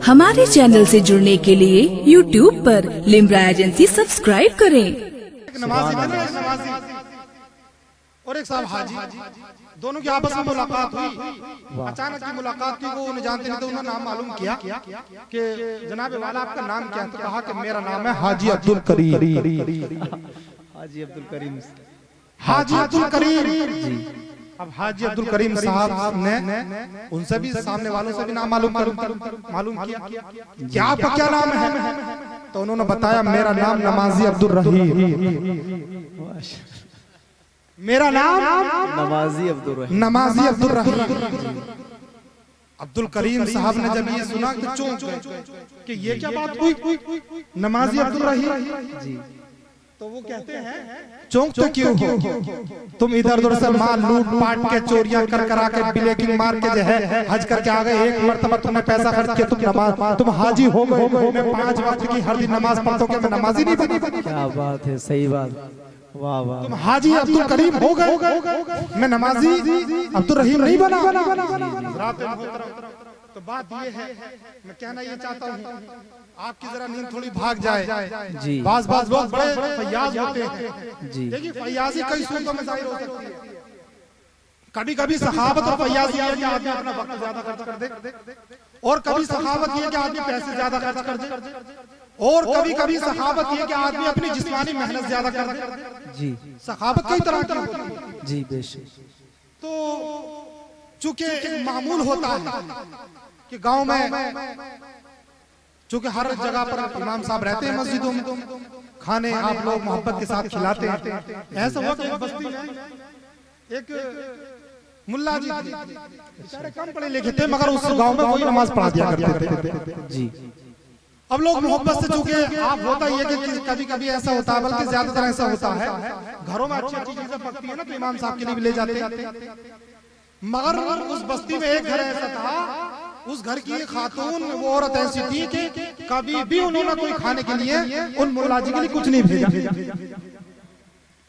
हमारे चैनल से जुड़ने के लिए YouTube पर लिम्रा एजेंसी सब्सक्राइब करें। नमाजी और एक साहब हाजी, दोनों की आपस में मुलाकात हुई। अचानक की मुलाकात की, वो उन्हें जानते नहीं थे। उन्होंने नाम मालूम किया कि जनाब वाला आपका नाम क्या है? तो कहा कि मेरा नाम है हाजी अब्दुल करीम। हाजी अब्दुल करीम, हाजी अब्दुल करीम जी। अब हाजी अब्दुल करीम साहब ने उनसे भी, सामने वालों से भी नाम मालूम किया कि आपका क्या नाम है? तो उन्होंने बताया मेरा नाम नमाजी अब्दुल रहीम। मेरा नाम नमाजी अब्दुल रहीम। अब्दुल करीम साहब ने जब ये सुना तो चौंक गए कि ये क्या बात हुई, नमाजी अब्दुल रहीम जी। तो वो कहते हैं चौंक तो क्यों हो, तुम इधर उधर से माल लूट पाट के चोरियां कर करा के ब्लैकिंग मार के जो है हज करके आ गए। एक मर्तबा तुमने पैसा खर्च किया, तुम हाजी हो गए। मैं 5 वक्त की हर दिन नमाज पढ़ता हूं, मैं नमाजी नहीं बनी? क्या बात है, सही बात, वाह वाह। तुम हाजी अब्दुल करीम हो गए, मैं नमाजी अब्दुल रहीम नहीं बना। तो बात ये है, मैं कहना ये चाहता हूँ आपकी जरा नींद थोड़ी भाग जाए जी। बाज लोग बड़े फैयाज होते हैं जी। देखिए फैयाजी कई सूरतों में जाहिर हो सकती है। कभी सखावत और फैयाजी है कि आदमी अपना वक्त ज्यादा खर्च कर दे, और कभी सखावत ये कि आदमी पैसे ज्यादा खर्च कर दे, और कभी सखावत ये कि आदमी अपनी जिस्मानी मेहनत ज्यादा कर दे जी। सखावत कई तरह की होती है जी, बेशक। तो चूंकि एक मामूल होता है कि गांव में चूंकि हर जगह पर इमाम साहब रहते हैं मस्जिदों में, खाने आप लोग मोहब्बत के साथ खिलाते हैं। ऐसा हुआ कि एक बस्ती में एक मुल्ला जी बेचारे कम पढ़े लिखे थे, मगर उस गांव में वही नमाज पढ़ा दिया करते थे जी। अब लोग मोहब्बत से, चूंकि आप होता ही है कि कभी ऐसा होता है, बल्कि ज्यादातर ऐसा होता है घरों में अच्छी चीजें पकती है ना, तो इमाम साहब के लिए भी ले जाते हैं। मगर उस बस्ती में एक घर ऐसा था, उस घर की खातून, वो औरत ऐसी थी कि कभी भी उन्होंने कोई खाने के लिए उन मुल्ला जी के लिए कुछ नहीं भेजा।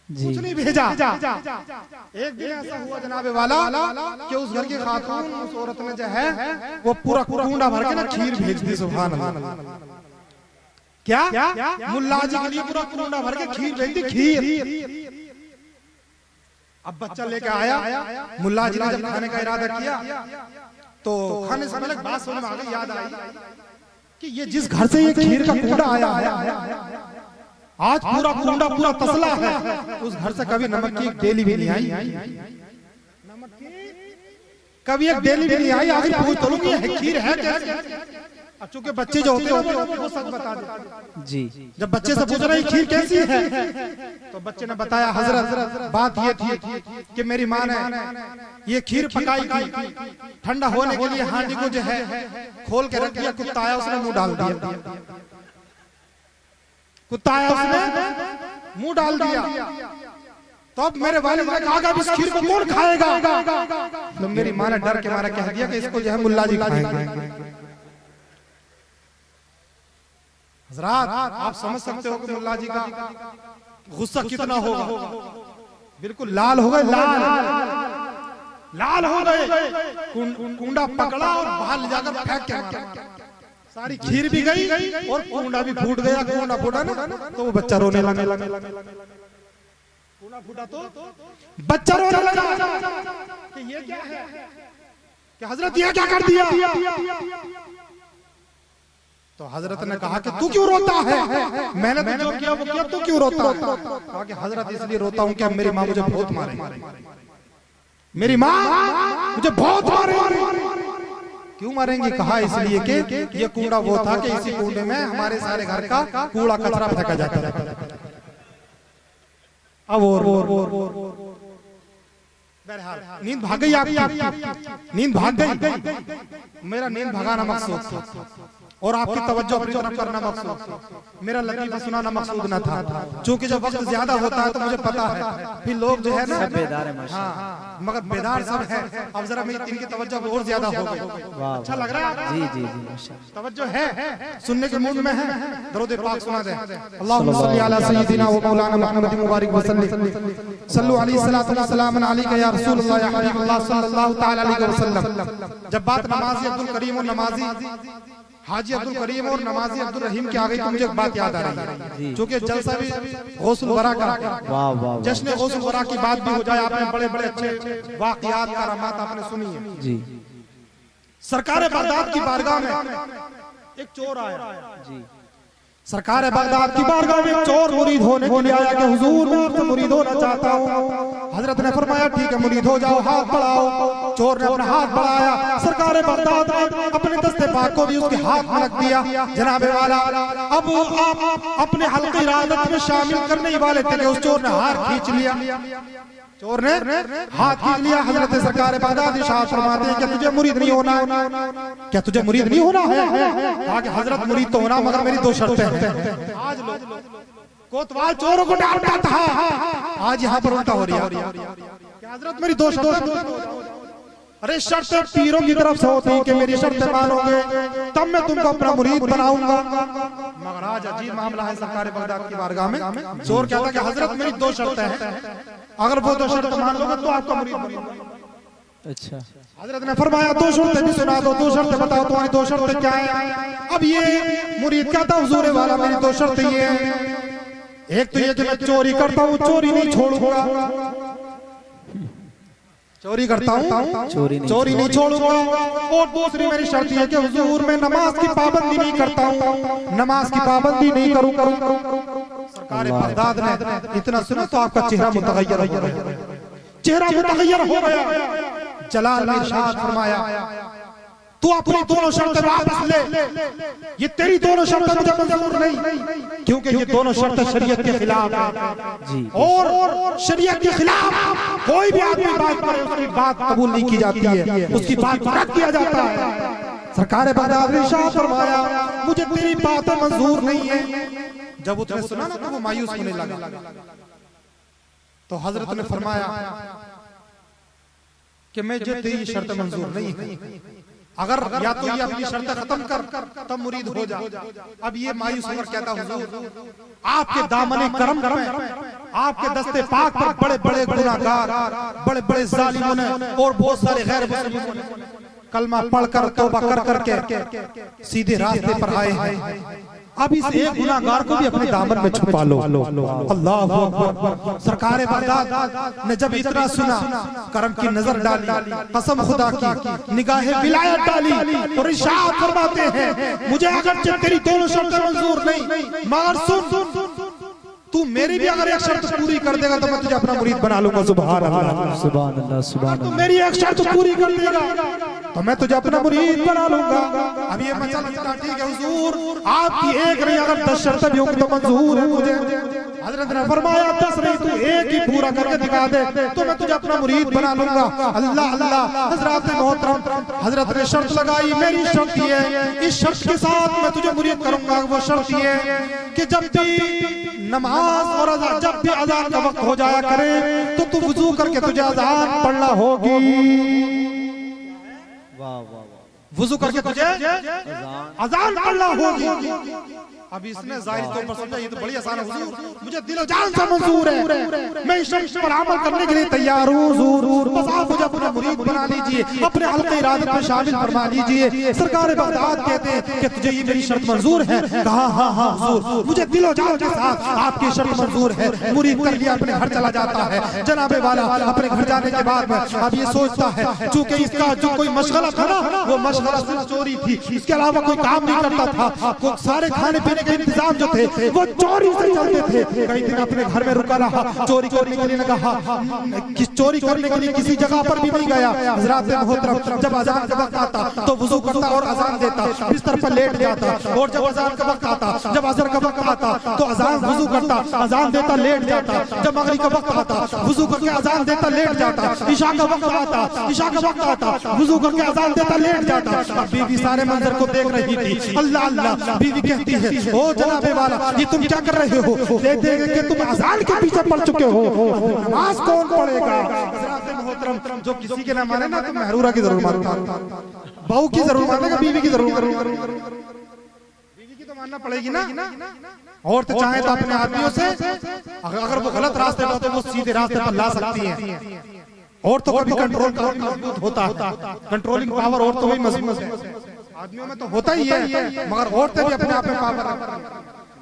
कुछ नहीं भेजा। एक दिन ऐसा हुआ जनाब वाला कि उस घर की खातून, उस औरत ने जो है वो पूरा कुंडा भर के ना खीर भेज दी। सुभान अल्लाह। क्या मुल्ला जी के लिए पूरा कुंडा भर के खीर भेज दी, खीर। अब बच्चा लेके आया, मुल्ला जी ने जब खाने का इरादा किया तो खाने से पहले बात सुनने में आ गई, याद आई कि ये जिस घर से ये खीर का कूड़ा आया आज पूरा कूड़ा पूरा तसला है, उस घर से कभी नमक की एक डेली भी नहीं आई। नमक की कभी एक डेली भी नहीं आई। आखिर पूछ तो लूंगी ये खीर है कैसे? चूंकि बच्चे जो होते हैं वो सच बता देते जी। जब बच्चे से पूछ रहे खीर कैसी है, तो बच्चे ने बताया हजरत बात ये थी कि मेरी माँ ने ये खीर पकाई थी, ठंडा होने के लिए हांडी को जो है खोल के रख दिया, कुत्ता आया उसने मुंह डाल दिया। कुत्ता आया उसने मुंह डाल दिया। तो अब मेरे वालिद ने कहा कि इस खीर को कौन खाएगा? तो मेरी माँ ने डर के मारा कह दिया कि इसको जो है मुल्ला जी खाएंगे। हज़रात आप समझ सकते हो कि मुल्ला जी का गुस्सा कितना होगा। बिल्कुल लाल हो गए, लाल हो गए। कुंडा पकड़ा और बाहर ले जाकर फेंक के मारा। सारी खीर भी गई और कुंडा भी फूट गया। कुंडा फूटा ना तो वो बच्चा रोने लगा। कुंडा फूटा तो बच्चा रोने लगा कि ये क्या है, कि हजरत ये क्या कर दिया? तो हजरत ने कहा कि तू क्यों रोता है? मैंने तो जो किया वो किया, तू क्यों रोता है? कहा कि हजरत इसलिए रोता हूं कि अब मेरी माँ मुझे बहुत मारेगी। मेरी माँ मुझे बहुत मारेगी। क्यों मारेंगी? कहा इसलिए कि ये कूड़ा वो था कि इसी कूड़े में हमारे सारे घर का कूड़ा कचरा फेंका जाता है। अब बहरहाल नींद भाग गई आपकी, नींद भाग गई। मेरा नींद भगाना मकसूद और आपकी तवज्जो अपनी तरफ करना मकसूद, मेरा लतीफा सुनाना मकसूद न था। चूंकि जब वक्त ज्यादा होता है तो मुझे पता है फिर लोग जो है ना बेदार है, हाँ, मगर बेदार सब है। अब जरा मेरी इनकी तवज्जो और ज्यादा हो गई। अच्छा लग रहा है? जी जी जी, तवज्जो है, सुनने के मूड में है। दरूद पाक सुना दे। अल्लाहुम्मा सल्ली अला सय्यिदिना व मौलाना मुहम्मद मुबारक वसल्लम। सल्लु अलैहि सलातु व सलाम अलैका या रसूलुल्लाह या हबीबुल्लाह सल्लल्लाहु तआला अलैहि वसल्लम। जब बात नमाजी अब्दुल करीम और नमाजी हाजी अब्दुल करीम और नमाजी अब्दुल रहीम की आ गई तो मुझे एक बात याद आ रही है, क्योंकि जलसा भी गौसुल वरा का वाह वाह जश्न गौसुल वरा की बात भी हो जाए। आपने बड़े बड़े अच्छे वाक़ियात करामात आपने सुनी है। जी सरकार बगदाद की बारगाह में एक चोर आया। जी सरकार बगदाद की बारगाह में चोर मुरीद होने के लिए आया कि हुजूर मैं आपसे मुरीद होना चाहता हूँ। हजरत ने फरमाया ठीक है मुरीद हो जाओ, हाथ बढ़ाओ। चोर ने अपना हाथ बढ़ाया। सरकार बगदाद ने अपने दस्ते पाक को भी उसके हाथ में रख दिया। जनाबे वाला अब आप अपने हल्के इरादत में शामिल करने ही वाले थे कि उस चोर ने हाथ खींच लिया। चोर ने हाथ खींच लिया। हजरत सरकार बगदाद इरशाद फरमाते हैं कि तुझे मुरीद नहीं होना, क्या तुझे मुरीद नहीं होना है? कहा कि हजरत मुरीद तो होना मगर मेरी दो शर्तें हैं। आज कोतवाल चोरों को डांटता था, आज यहाँ पर उल्टा हो रहा है कि हजरत मेरी दो शर्तें। अरे शर्तें पीरों की तरफ से होती है कि मेरी शर्तें मानोगे तब मैं तुमको अपना मुरीद बनाऊंगा। मगर आज अजीब मामला है सरकार बगदाद की बारगाह में। चोर कहता है कि हजरत मेरी दो शर्तें हैं, अगर वो दो शर्त मान लोगे तो आपका मुरीद बनूंगा। अच्छा हजरत ने फरमाया दो शर्तें भी सुना दो, दो शर्तें बताओ तुम्हारी दो शर्तें क्या है? अब ये मुरीद कहता हुजूर वाला मेरी दो शर्तें ये हैं, एक तो ये कि मैं चोरी करता हूँ, चोरी नहीं छोड़ूंगा। चोरी करता हूँ, चोरी नहीं छोड़ूंगा। और दूसरी मेरी शर्त है कि हुजूर मैं नमाज की पाबंदी नहीं करता हूँ, नमाज की पाबंदी नहीं करूंगा। सरकार बगदाद ने इतना सुना तो आपका चेहरा मुतगय्यर हो गया, चेहरा मुतगय्यर हो गया। जलाल ने इरशाद फरमाया तू अपनी दोनों शर्तें वापस ले, ये तेरी दोनों शर्तें मुझे मंजूर नहीं, क्योंकि ये दोनों शर्तें शरीयत के खिलाफ है। और शरीयत के खिलाफ कोई भी आदमी बात करे उसकी बात कबूल नहीं की जाती है, उसकी बात रद्द किया जाता है। सरकार बगदाद ने इरशाद फरमाया मुझे तेरी बातें मंजूर नहीं है। जब उसने सुना ना तो वो मायूस होने लगा। तो हजरत ने फरमाया कि मैं जो तेरी शर्त मंजूर नहीं है, अगर या तो ये अपनी शर्तें खत्म कर तब मुरीद हो जा। अब ये मायूस होकर कहता हुजूर आपके दामने करम में आपके दस्ते पाक पर बड़े बड़े गुनाहगार, बड़े बड़े जालिमों ने और बहुत सारे गैर मुस्लिमों ने कलमा पढ़कर तौबा कर करके सीधे रास्ते पर आए हैं। अब इस एक गुनाहगार को भी अपने दामन में छुपा लो। अल्लाह अकबर। सरकार बगदाद ने जब इतना सुना करम की नजर डाली, कसम खुदा की निगाहे विलायत डाली और इरशाद फरमाते हैं मुझे अगर तेरी दोनों शर्तें मंजूर नहीं, मगर सुन तू मेरी भी अगर एक शर्त पूरी कर देगा तो मैं तुझे अपना मुरीद बना लूंगा। सुभान अल्लाह सुभान अल्लाह सुभान अल्लाह। तू मेरी एक शर्त पूरी कर देगा तो मैं तुझे अपना मुरीद बना लूंगा। अब ये मसला ठीक है हुजूर आपकी एक नहीं अगर 10 शर्तें भी होंगी तो मंजूर है मुझे। हजरत ने फरमाया 10 नहीं तू एक ही पूरा करके दिखा दे तो मैं तुझे अपना मुरीद बना लूंगा। अल्लाह अल्लाह। हजरत मोहतरम हजरत ने शर्त लगाई, मेरी शर्त ये है इस शर्त के साथ मैं तुझे मुरीद करूंगा। वो शर्त ये कि जब भी नमाज और अज़ान, जब भी अज़ान का वक्त हो जाया करे तो तू वुजू करके तुझे अज़ान पढ़ना होगी। वाह वाह वाह। वुजू करके तुझे अज़ान पढ़ना होगी। अब इसने जाहिर तौर पर समझा ये तो बड़ी आसान है हुजूर, मुझे दिलो जान से मंजूर है, मैं इस शर्त पर अमल करने के लिए तैयार हूँ हुजूर, बस आप मुझे अपना मुरीद बना लीजिए, अपने हल्के इरादत में शामिल फरमा लीजिए। सरकार बगदाद कहते हैं कि तुझे ये मेरी शर्त मंजूर है? कहा हाँ हाँ हुजूर, मुझे दिलो जान के साथ आपकी शर्त मंजूर है। मुरीद कर लिया, अपने घर चला जाता है। जनाबे वाला अपने घर जाने के बाद में अब ये सोचता है चूंकि इसका जो कोई मशगला था ना वो मशगला सिर्फ चोरी थी, इसके अलावा कोई काम नहीं करता था। सारे खाने पीने के इंतजाम जो थे वो चोरी से चलते थे। कई दिन अपने घर में रुका रहा, चोरी करने के लिए न कहा, चोरी करने के लिए किसी जगह पर भी नहीं गया। हज़रात मोहतरम जब अज़ान का वक्त आता तो वुजू करता और अज़ान देता, बिस्तर पर लेट जाता। और जब अज़ान का वक्त आता, जब असर का वक्त आता तो अज़ान वुजू करता, अज़ान देता, लेट जाता। जब मगरिब का वक्त आता वुजू करके अज़ान देता, लेट जाता। इशा का वक्त आता, इशा का वक्त आता, वुजू करके अज़ान देता, लेट जाता। बीवी सारे मंजर को देख रही थी। अल्लाह अल्लाह। बीवी कहती है ओ जनाबे वाला ये तुम क्या कर रहे हो? देख देख के तुम अज़ान के पीछे पड़ चुके हो, नमाज कौन पढ़ेगा? हज़रात मोहतरम जो किसी के ना माने ना तो महरूरा की जरूर मानो, बहू की जरूर मानेगा, बीवी की जरूर मानेगा। बीवी की तो मानना पड़ेगी ना। और तो चाहे तो अपने आदमियों से अगर वो गलत रास्ते पर तो वो सीधे रास्ते पर ला सकती है। और तो कभी कंट्रोल मजबूत होता है, कंट्रोलिंग पावर और तो भी मजबूत है, आदमियों में तो होता ही है, मगर औरतें भी अपने आप में पावर।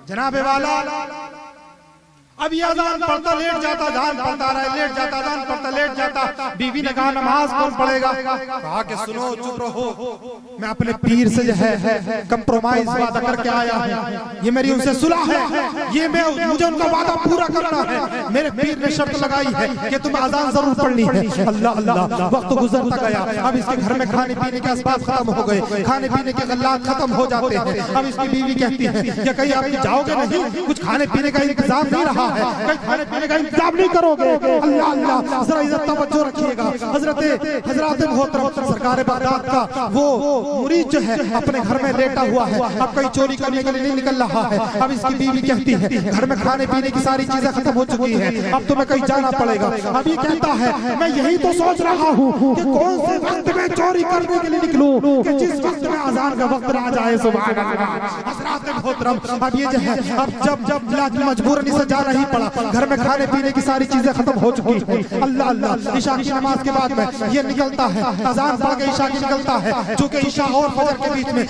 जनाबे वाला अब ये अजान पढ़ता लेट जाता, अजान पढ़ता रहे, लेट जाता, अजान पढ़ता लेट जाता। बीवी ने कहा नमाज कौन पढ़ेगा? कहा कि सुनो चुप रहो, मैं अपने पीर से जो है कंप्रोमाइज वादा करके आया हूँ, ये मेरी उनसे सुलह है, ये मैं मुझे उनका वादा पूरा करना है। मेरे पीर ने शर्त लगाई है कि तुम्हें अजान जरूर पढ़नी है। अल्लाह अल्लाह, वक्त गुजरता गया, अब इसके घर में खाने पीने के असबाब खत्म हो गए, खाने पीने के गल्लात खत्म हो जाते हैं। अब इसकी बीवी कहती है कि कहीं आप जाओगे नहीं, कुछ खाने पीने का इंतजाम नहीं रहा है, कहीं खाने पीने का इंतजाम नहीं करोगे? अल्लाह अल्लाह, जरा इधर तवज्जो रखिएगा। हजरत मोहतरम सरकार बगदाद का वो मुरीद जो है अपने घर में लेटा हुआ है, अब कहीं चोरी करने के लिए नहीं निकल रहा है। अब इसकी बीवी कहती है घर में खाने पीने की सारी चीजें खत्म हो चुकी है, अब तुम्हें कहीं जाना पड़ेगा। अब ये कहता है मैं यही तो सोच रहा हूँ कि कौन से वक्त में चोरी करने के लिए निकलूं कि जिस वक्त में अजान का वक्त आ जाए। सुभान अल्लाह। हजरत मोहतरम अब ये जो है, अब जब मजबूरन से जाना ही पड़ा, घर में खाने पीने की सारी चीजें खत्म हो चुकी है। अल्लाह अल्लाह, ईशा की नमाज के बाद में ये निकलता है, अजान पढ़ के ईशा की निकलता है, चूंकि ईशा और फजर के बीच में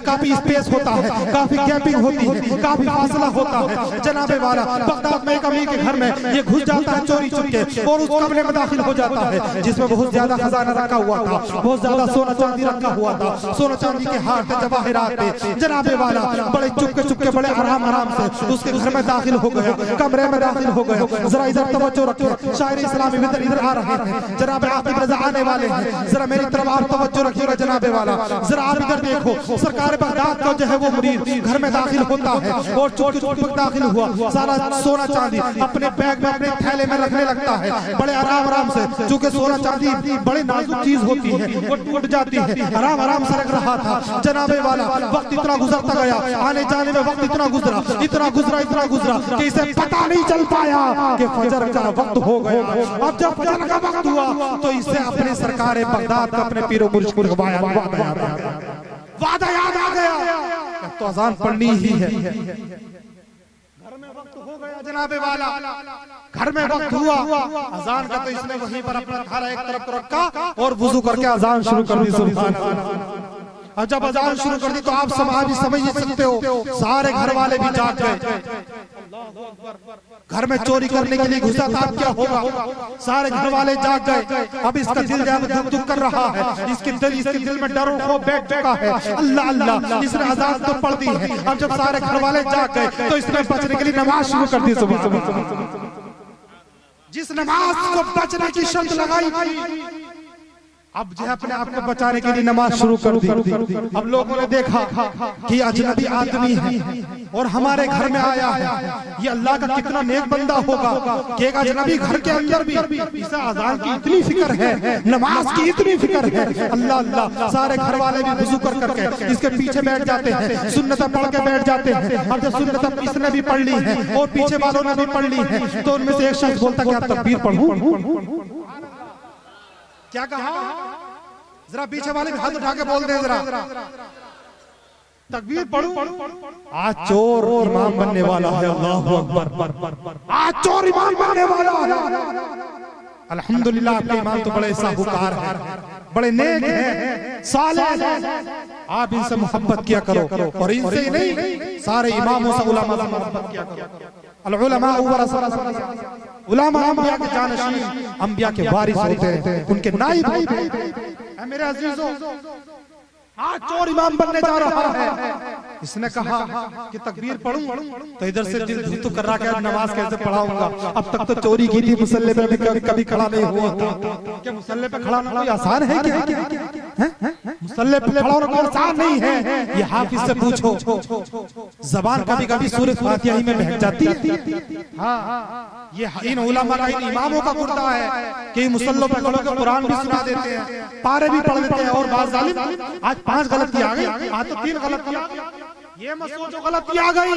काफी स्पेस होता है, काफी गैपिंग होती है, काफी फासला होता है। जनाबे वाला बगदाद में एक अमीर के घर में ये घुस जाता है चोरी चुपके, और उस कमरे में दाखिल हो जाता है जिसमें बहुत ज्यादा खजाना रखा हुआ था, बहुत ज्यादा सोना चांदी रखा हुआ था, सोना चांदी के हार थे, जवाहिरात थे। जनाबे वाला बड़े चुपके बड़े आराम से उसके घर में दाखिल हो गया, कमरे में दाखिल हो गए। जरा इधर तवज्जो रखिए, शायर इस्लामी इधर आ रहे हैं, जनाब आतिफ रजा आने वाले हैं, जरा मेरी तरफ आप तवज्जो रखिएगा। जनाबे वाला जरा आप इधर देखो, सरकार बगदाद का जो है वो मुरीद घर में दाखिल होता है और चुपके दाखिल हुआ, सारा सोना चांदी अपने बैग में अपने थैले में रखने लगता है, बड़े आराम से, चूंकि सोना चांदी बड़ी नाजुक चीज होती है, वो टूट जाती है, आराम से रख रहा था। जनाबे वाला वक्त इतना गुजरता गया, आने जाने में वक्त इतना गुजरा कि इसे पता नहीं चल पाया कि फजर का वक्त हो गया। अब जब फजर का वक्त हुआ तो इसे अपने सरकार बगदाद का अपने पीरो मुर्शिद को वादा याद आ गया, तो अजान पढ़नी ही है। घर में वक्त हो गया जनाबे वाला, घर में वक्त हुआ अजान का, तो इसने वहीं पर अपना थारा एक तरफ रखा और वुजू करके अजान शुरू कर दी। सुभान अल्लाह। और जब अजान शुरू कर दी तो आप समझ सकते हो, सारे घर वाले भी जाग गए। घर में चोरी करने के लिए घुसा था, क्या होगा? सारे घर वाले जाग गए। अब इसका दिल दुख कर रहा है, इसके दिल में डर और खौफ बैठ चुका है। अल्लाह अल्लाह, इसने अजान तो पढ़ दी है। अब जब सारे घर वाले जाग गए तो इसने बचने के लिए नमाज शुरू कर दी। सुबह जिस नमाज को बचने की शर्त लगाई थी, अब जो है अपने आप को बचाने के लिए नमाज शुरू कर दी। अब लोगों ने देखा कि अजनबी आदमी है और हमारे घर में आया है, ये अल्लाह का कितना नेक बंदा होगा कि एक अजनबी घर के अंदर भी इसे अजान की इतनी फिक्र है, नमाज की इतनी फिक्र है। अल्लाह अल्लाह, सारे घर वाले भी वुजू कर करके इसके पीछे बैठ जाते हैं, सुन्नत पढ़ के बैठ जाते हैं। अब जब सुन्नत इसने भी पढ़ ली है और पीछे वालों ने भी पढ़ ली है, तो उनमें से एक शख्स बोलता क्या तकबीर पढ़ूं? क्या कहा? जरा पीछे वाले भी हाथ उठा के बोल दे, जरा तकबीर पढ़ूं? आज चोर इमाम बनने वाला है। अल्लाहु अकबर, आज चोर इमाम बनने वाला है। अल्हम्दुलिल्लाह, आपके इमाम तो बड़े साहूकार हैं, बड़े नेक हैं, सालेह हैं। आप इनसे मोहब्बत किया करो, और इनसे नहीं सारे इमामों से, उलमा से मोहब्बत किया करो। उलमा अंबिया के जानशीन, अंबिया के वारिस होते हैं, उनके नाइब होते हैं। मेरे अजीजों, आज चोर इमाम बनने जा रहा है। इसने कहा कि तकबीर पढ़ूं, तो इधर से दिल धुक कर रहा है, नमाज कैसे पढ़ाऊंगा? अब तक तो चोरी की थी, मुसल्ले पे कभी खड़ा नहीं हुआ था। क्या मुसल्ले पे खड़ा होना कोई आसान है? क्या मुसल्ले पे खड़ा होना कोई आसान नहीं है। ये हाफिज से पूछो, जबान कभी कभी सूरह फातिहा ही में बहक जाती है। हाँ, ये इन उलमा का, इन इमामों का कुर्ता है कि मुसल्लों पे खड़े होकर कुरान भी सुना देते हैं, पारे भी पढ़ देते हैं। और बात जालिम, आज 5 गलती आ गई, आज तो 3 गलती आ गई। ये मत सोचो गलती आ गई,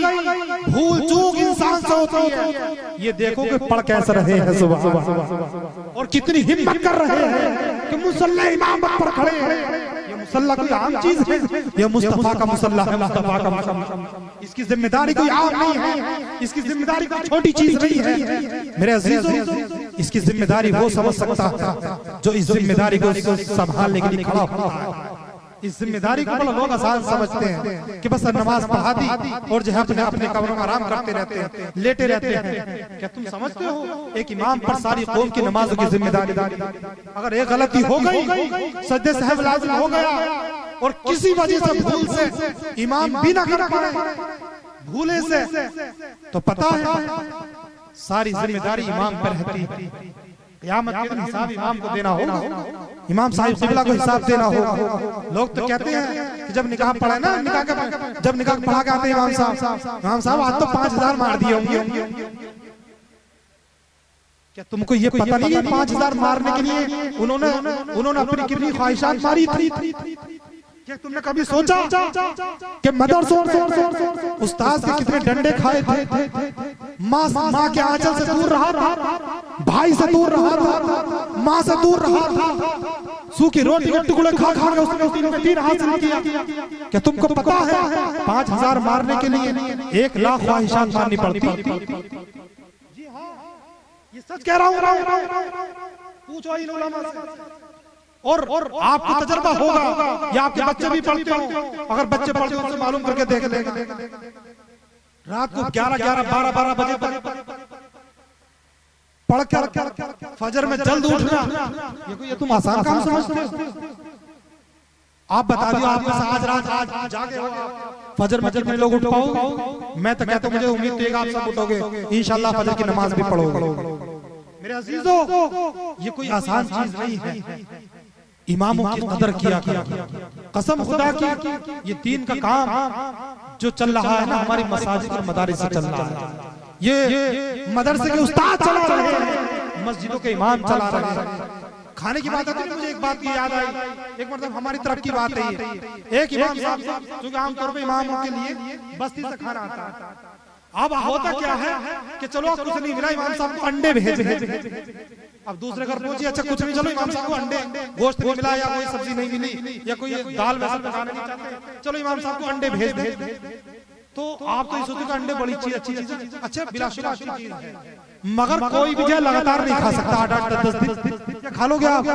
भूल चूक इंसान से होती है। ये देखो कि पढ़ कैसे रहे हैं सुबह, और कितनी हिम्मत कर रहे हैं कि मुसल्ले इमामत पर खड़े हैं। मुसल्ला कोई आम चीज है, यह मुस्तफा का मुसल्ला है, मुस्तफा का मुसल्ला। इसकी जिम्मेदारी कोई आम नहीं है, इसकी जिम्मेदारी कोई छोटी चीज नहीं है। मेरे अजीजों, इसकी जिम्मेदारी वो समझ सकता है जो इस जिम्मेदारी को संभालने के लिए खड़ा होता है। इस जिम्मेदारी को लोग आसान समझते हैं कि बस नमाज पढ़ा दी और जो है अपने अपने कमरों में आराम करते रहते हैं, लेटे रहते हैं। क्या तुम समझते हो एक इमाम पर सारी कौम की नमाजों की जिम्मेदारी? अगर एक गलती हो गई, सजदे साहब लाजिम हो गया और किसी वजह से भूल से इमाम भी ना कर पाए, भूले से, तो पता है सारी जिम्मेदारी इमाम पर रहती है। क़यामत के दिन हिसाब इमाम को देना होगा, इमाम साहिब क़िबला को हिसाब देना होगा। लोग तो कहते हैं कि जब निकाह पढ़ा ना, जब निकाह पढ़ा के आते हैं इमाम साहब आज तो 5000 मार दिए होंगे। क्या तुमको ये पता नहीं है 5000 मारने के लिए उन्होंने अपनी कितनी ख्वाहिशात मारी थी? क्या तुमने कभी सोचा कि मदरसों में उस्ताद के कितने डंडे खाए थे, माँ के आंचल से दूर रहा था, भाई से दूर रहा था, माँ से दूर रहा था, सूखी रोटी के टुकड़े खा खा के उसने दीन हासिल किया। क्या तुमको पता है 5000 मारने के लिए 1 लाख ख्वाहिशात मारनी पड़ती? जी हाँ, ये सच कह रहा हूँ। पूछो इन उलमा से। और आपको तजर्बा होगा या आपके बच्चे भी पढ़ते हो, अगर बच्चे पढ़ते हो तो मालूम करके देख लेंगे। रात को 11-11, 12-12 बजे तक पढ़कर फजर में जल्द उठना, ये तुम आसान काम समझते हो? आप बता दियो, आप आज रात जागे हो, फजर में जल्द में लोग उठ पाओ? मैं तो कहता हूं, मुझे उम्मीद तो आप सब उठोगे इंशाल्लाह, फजर की नमाज भी पढ़ोगे। मेरे अजीजों, ये कोई आसान चीज नहीं है। इमामों की कदर किया कसम खुदा की, ये दीन का काम जो चल रहा है ना हमारी मसाजिद और मदारिस से चल रहा है, ये मदरसे के उस्ताद चला रहे हैं, मस्जिदों के इमाम चला रहे हैं। खाने की बात आती है, मुझे एक बात की याद आई, एक मतलब हमारी तरफ की बात है। एक इमाम साहब जो कि आमतौर पर इमामों के लिए बस्ती से खाना आता है। अब होता क्या है कि चलो कुछ नहीं मिला, इमाम साहब को अंडे भेज। अब दूसरे घर पहुंची, अच्छा कुछ नहीं, चलो इमाम साहब को अंडे, गोश्त नहीं मिला या कोई सब्जी नहीं मिली या कोई दाल वैसा पकाना नहीं चाहते, चलो इमाम साहब को अंडे भेज। तो आप तो सोचते हो अंडे बड़ी चीज, अच्छी चीज, अच्छा बिलाशुबा अच्छी चीज है, मगर कोई भी लगातार नहीं खा सकता। 8-8, 10-10 दिन खा लोगे आप?